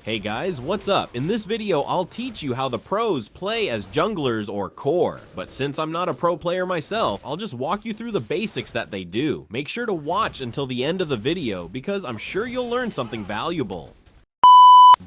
Hey guys, what's up? In this video, I'll teach you how the pros play as junglers or core. But since I'm not a pro player myself, I'll just walk you through the basics that they do. Make sure to watch until the end of the video because I'm sure you'll learn something valuable.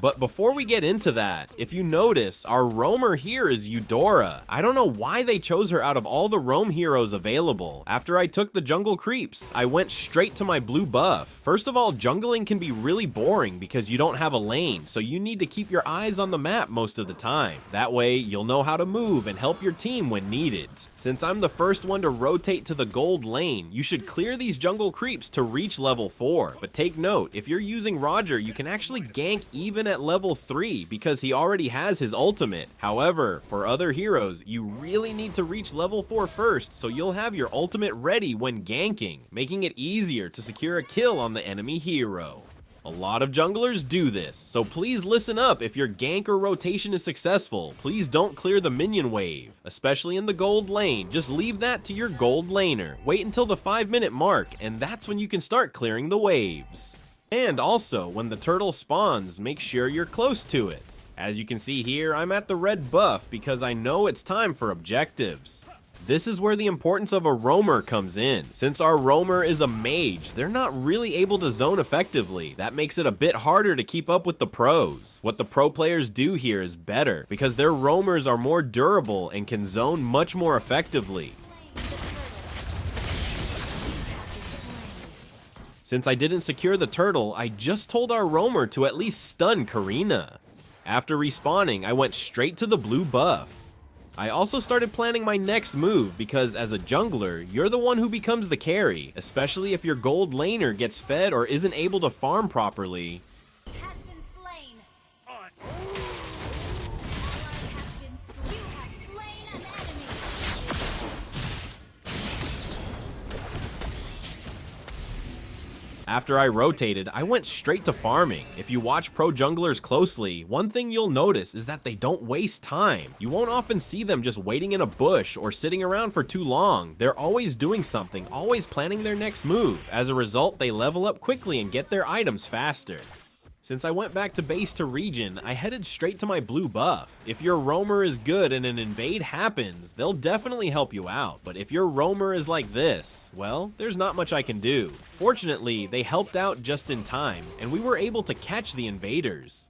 But before we get into that, if you notice, our roamer here is Eudora. I don't know why they chose her out of all the roam heroes available. After I took the jungle creeps, I went straight to my blue buff. First of all, jungling can be really boring because you don't have a lane, so you need to keep your eyes on the map most of the time. That way, you'll know how to move and help your team when needed. Since I'm the first one to rotate to the gold lane, you should clear these jungle creeps to reach level 4. But take note, if you're using Roger, you can actually gank even at level 3 because he already has his ultimate. However, for other heroes, you really need to reach level 4 first so you'll have your ultimate ready when ganking, making it easier to secure a kill on the enemy hero. A lot of junglers do this, so please listen up if your gank or rotation is successful. Please don't clear the minion wave, especially in the gold lane. Just leave that to your gold laner. Wait until the 5-minute mark, and that's when you can start clearing the waves. And also, when the turtle spawns, make sure you're close to it. As you can see here, I'm at the red buff because I know it's time for objectives. This is where the importance of a roamer comes in. Since our roamer is a mage, they're not really able to zone effectively. That makes it a bit harder to keep up with the pros. What the pro players do here is better because their roamers are more durable and can zone much more effectively. Since I didn't secure the turtle, I just told our roamer to at least stun Karina. After respawning, I went straight to the blue buff. I also started planning my next move because as a jungler, you're the one who becomes the carry, especially if your gold laner gets fed or isn't able to farm properly. After I rotated, I went straight to farming. If you watch pro junglers closely, one thing you'll notice is that they don't waste time. You won't often see them just waiting in a bush or sitting around for too long. They're always doing something, always planning their next move. As a result, they level up quickly and get their items faster. Since I went back to base to regen, I headed straight to my blue buff. If your roamer is good and an invade happens, they'll definitely help you out. But if your roamer is like this, well, there's not much I can do. Fortunately, they helped out just in time, and we were able to catch the invaders.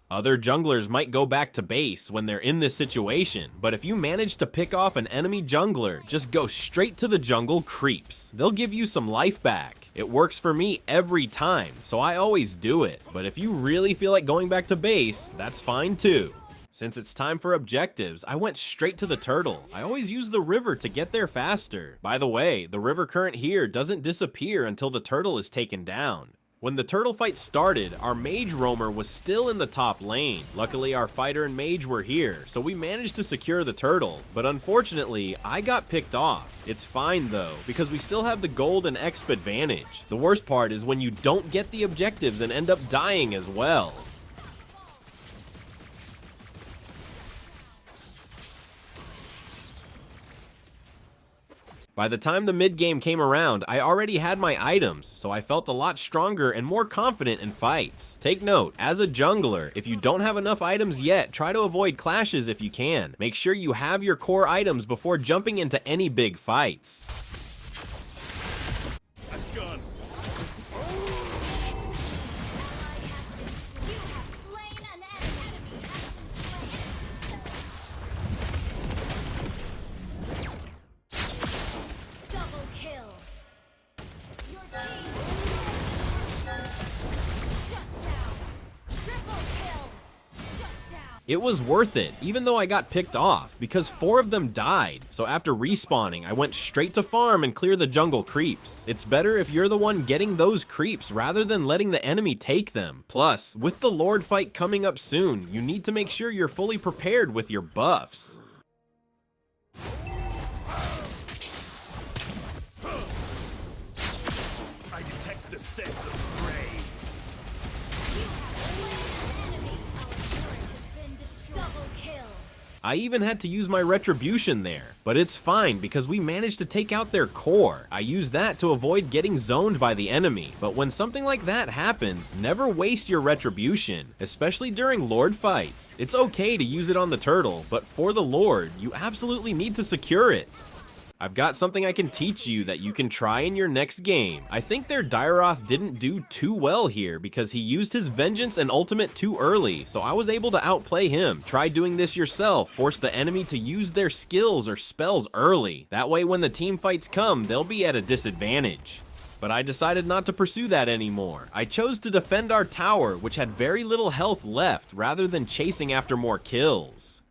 Other junglers might go back to base when they're in this situation, but if you manage to pick off an enemy jungler, just go straight to the jungle creeps. They'll give you some life back. It works for me every time, so I always do it. But if you really feel like going back to base, that's fine too. Since it's time for objectives, I went straight to the turtle. I always use the river to get there faster. By the way, the river current here doesn't disappear until the turtle is taken down. When the turtle fight started, our mage roamer was still in the top lane. Luckily, our fighter and mage were here, so we managed to secure the turtle. But unfortunately, I got picked off. It's fine though, because we still have the gold and exp advantage. The worst part is when you don't get the objectives and end up dying as well. By the time the mid-game came around, I already had my items, so I felt a lot stronger and more confident in fights. Take note, as a jungler, if you don't have enough items yet, try to avoid clashes if you can. Make sure you have your core items before jumping into any big fights. It was worth it, even though I got picked off, because 4 of them died. So after respawning, I went straight to farm and clear the jungle creeps. It's better if you're the one getting those creeps rather than letting the enemy take them. Plus, with the Lord fight coming up soon, you need to make sure you're fully prepared with your buffs. I detect the scent of prey. Double kill. I even had to use my retribution there, but it's fine because we managed to take out their core. I used that to avoid getting zoned by the enemy, but when something like that happens, never waste your retribution, especially during Lord fights. It's okay to use it on the turtle, but for the Lord, you absolutely need to secure it. I've got something I can teach you that you can try in your next game. I think their Dairoth didn't do too well here because he used his Vengeance and Ultimate too early, so I was able to outplay him. Try doing this yourself, force the enemy to use their skills or spells early. That way when the team fights come, they'll be at a disadvantage. But I decided not to pursue that anymore. I chose to defend our tower, which had very little health left, rather than chasing after more kills.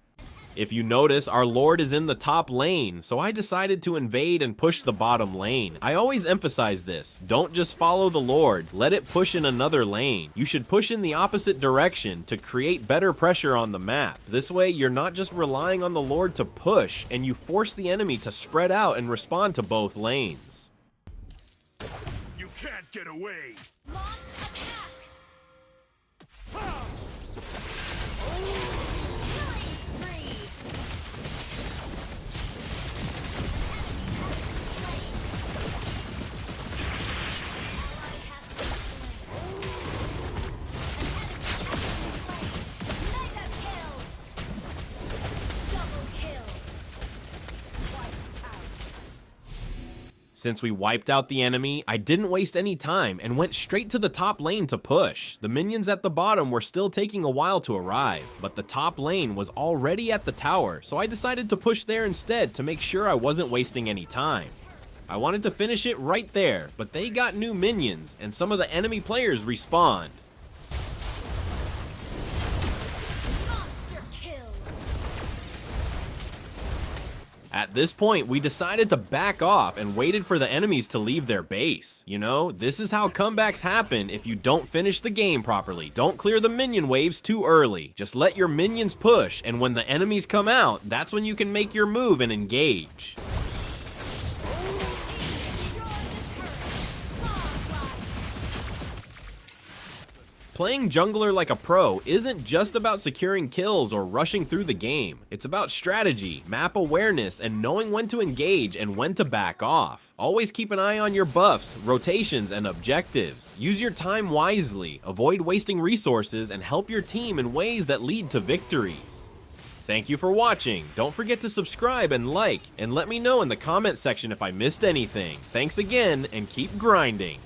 If you notice, our Lord is in the top lane, so I decided to invade and push the bottom lane. I always emphasize this, don't just follow the Lord, let it push in another lane. You should push in the opposite direction to create better pressure on the map. This way, you're not just relying on the Lord to push, and you force the enemy to spread out and respond to both lanes. You can't get away. Launch attack! Ha! Killing spree! Mega kill! Double kill! Wiped out. Since we wiped out the enemy, I didn't waste any time and went straight to the top lane to push. The minions at the bottom were still taking a while to arrive, but the top lane was already at the tower, so I decided to push there instead to make sure I wasn't wasting any time. I wanted to finish it right there, but they got new minions, and some of the enemy players respawned. Monster kill! At this point, we decided to back off and waited for the enemies to leave their base. You know, this is how comebacks happen if you don't finish the game properly. Don't clear the minion waves too early. Just let your minions push, and when the enemies come out, that's when you can make your move and engage. Playing jungler like a pro isn't just about securing kills or rushing through the game. It's about strategy, map awareness, and knowing when to engage and when to back off. Always keep an eye on your buffs, rotations, and objectives. Use your time wisely, avoid wasting resources, and help your team in ways that lead to victories. Thank you for watching. Don't forget to subscribe and like, and let me know in the comment section if I missed anything. Thanks again, and keep grinding.